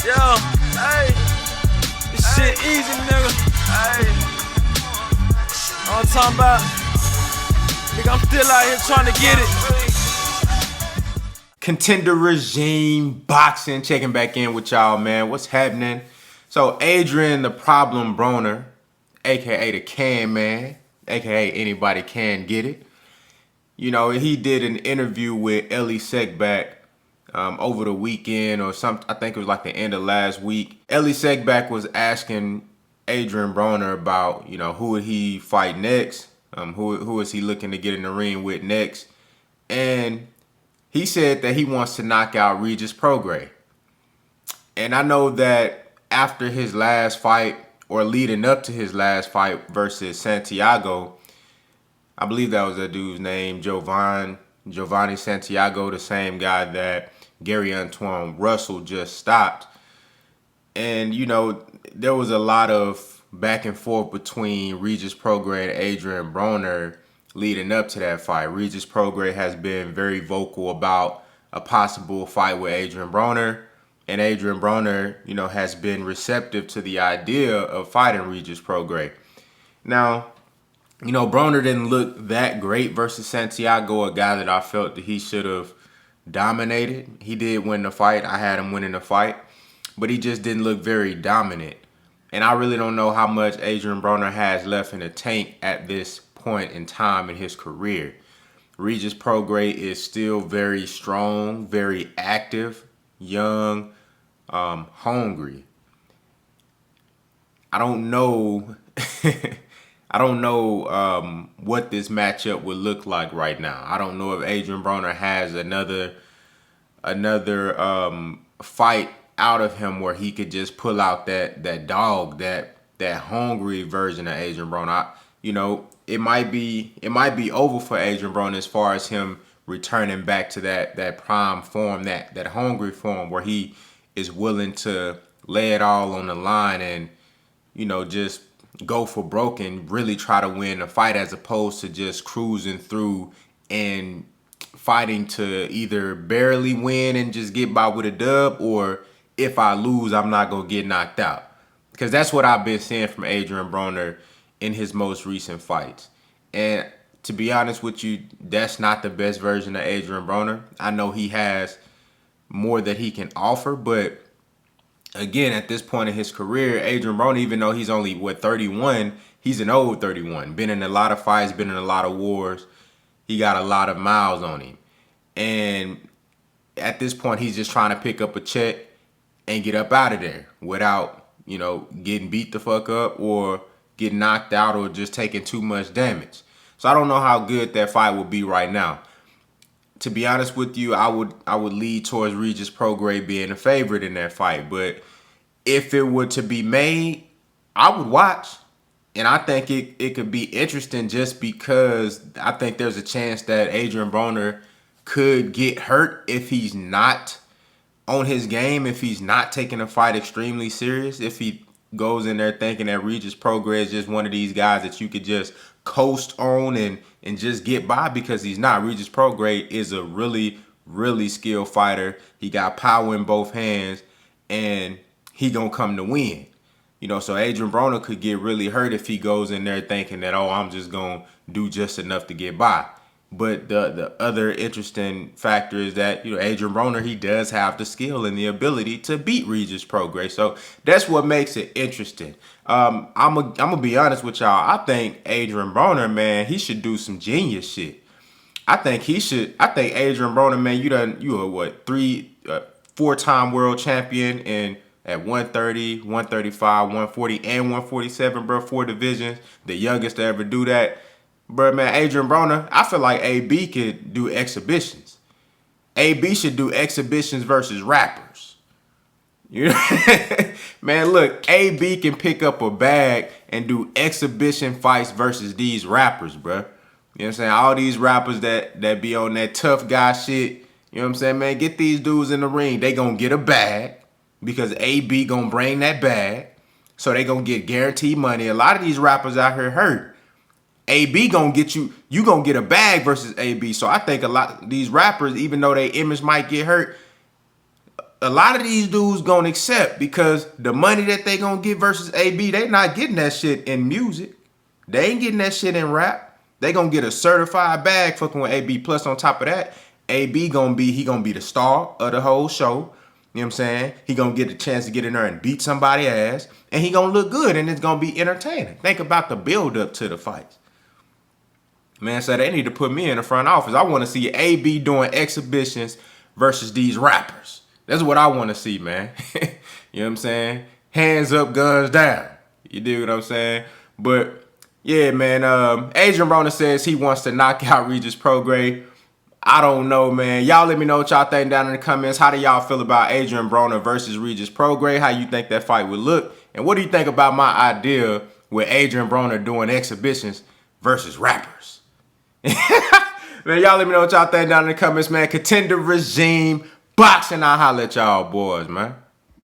Yeah, hey, this shit easy, nigga. Hey, all I'm talking about, nigga, I'm still out here trying to get it. Contender Regime Boxing, checking back in with y'all, man. What's happening? So Adrien the Problem Broner, aka the Can Man, aka anybody can get it. You know, he did an interview with Ellie Seckbach over the weekend or something. I think it was like the end of last week. Ellie Seckbach was asking Adrien Broner about, you know, who would he fight next? Who is he looking to get in the ring with next? And he said that he wants to knock out Regis Prograis. And I know that after his last fight, or leading up to his last fight versus Santiago, I believe that was that dude's name, Giovanni Santiago, the same guy that Gary Antoine Russell just stopped. And, you know, there was a lot of back and forth between Regis Prograis and Adrien Broner leading up to that fight. Regis Prograis has been very vocal about a possible fight with Adrien Broner. And Adrien Broner, you know, has been receptive to the idea of fighting Regis Prograis. Now, you know, Broner didn't look that great versus Santiago, a guy that I felt that he should have dominated. He did win the fight. I had him winning the fight, but he just didn't look very dominant. And I really don't know how much Adrien Broner has left in the tank at this point in time in his career. Regis Prograis is still very strong, very active, young, hungry. I don't know. I don't know what this matchup would look like right now. I don't know if Adrien Broner has another fight out of him where he could just pull out that dog, that hungry version of Adrien Broner. You know, it might be over for Adrien Broner as far as him returning back to that prime form, that hungry form where he is willing to lay it all on the line and, you know, just go for broke and really try to win a fight, as opposed to just cruising through and fighting to either barely win and just get by with a dub, or if I lose, I'm not going to get knocked out. Because that's what I've been seeing from Adrien Broner in his most recent fights. And to be honest with you, that's not the best version of Adrien Broner. I know he has more that he can offer, but again, at this point in his career, Adrien Broner, even though he's only, 31, he's an old 31. Been in a lot of fights, been in a lot of wars. He got a lot of miles on him. And at this point, he's just trying to pick up a check and get up out of there without, you know, getting beat the fuck up or getting knocked out or just taking too much damage. So I don't know how good that fight will be right now. To be honest with you, I would lead towards Regis Prograis being a favorite in that fight. But if it were to be made, I would watch. And I think it could be interesting just because I think there's a chance that Adrien Broner could get hurt if he's not on his game, if he's not taking a fight extremely serious, if he goes in there thinking that Regis Prograis is just one of these guys that you could just coast on and just get by, because he's not. Regis Prograis is a really, really skilled fighter. He got power in both hands, and he gonna come to win. You know, so Adrien Broner could get really hurt if he goes in there thinking that, oh, I'm just gonna do just enough to get by. But the other interesting factor is that, you know, Adrien Broner, he does have the skill and the ability to beat Regis Prograis. So that's what makes it interesting. I'm gonna be honest with y'all. I think Adrien Broner, man, he should do some genius shit. I think Adrien Broner, man, you are what, 4-time world champion and at 130, 135, 140, and 147, bro, 4 divisions, the youngest to ever do that. Bro, man, Adrien Broner, I feel like AB could do exhibitions. AB should do exhibitions versus rappers. You know? Man, look, AB can pick up a bag and do exhibition fights versus these rappers, bro. You know what I'm saying? All these rappers that be on that tough guy shit, you know what I'm saying, man? Get these dudes in the ring. They gonna get a bag because AB gonna bring that bag. So they gonna get guaranteed money. A lot of these rappers out here hurt. AB gonna get you gonna get a bag versus AB. So I think a lot of these rappers, even though their image might get hurt, a lot of these dudes gonna accept because the money that they gonna get versus AB, they not getting that shit in music. They ain't getting that shit in rap. They gonna get a certified bag fucking with AB. Plus on top of that, AB gonna be the star of the whole show. You know what I'm saying? He gonna get a chance to get in there and beat somebody's ass, and he gonna look good, and it's gonna be entertaining. Think about the build up to the fights. Man said they need to put me in the front office. I want to see AB doing exhibitions versus these rappers. That's what I want to see, man. You know what I'm saying? Hands up, guns down. You dig what I'm saying? But yeah, man. Adrien Broner says he wants to knock out Regis Prograis. I don't know, man. Y'all let me know what y'all think down in the comments. How do y'all feel about Adrien Broner versus Regis Prograis? How you think that fight would look? And what do you think about my idea with Adrien Broner doing exhibitions versus rappers? Man, y'all let me know what y'all think down in the comments, man. Contender regime, boxing. I'll holler at y'all boys, man.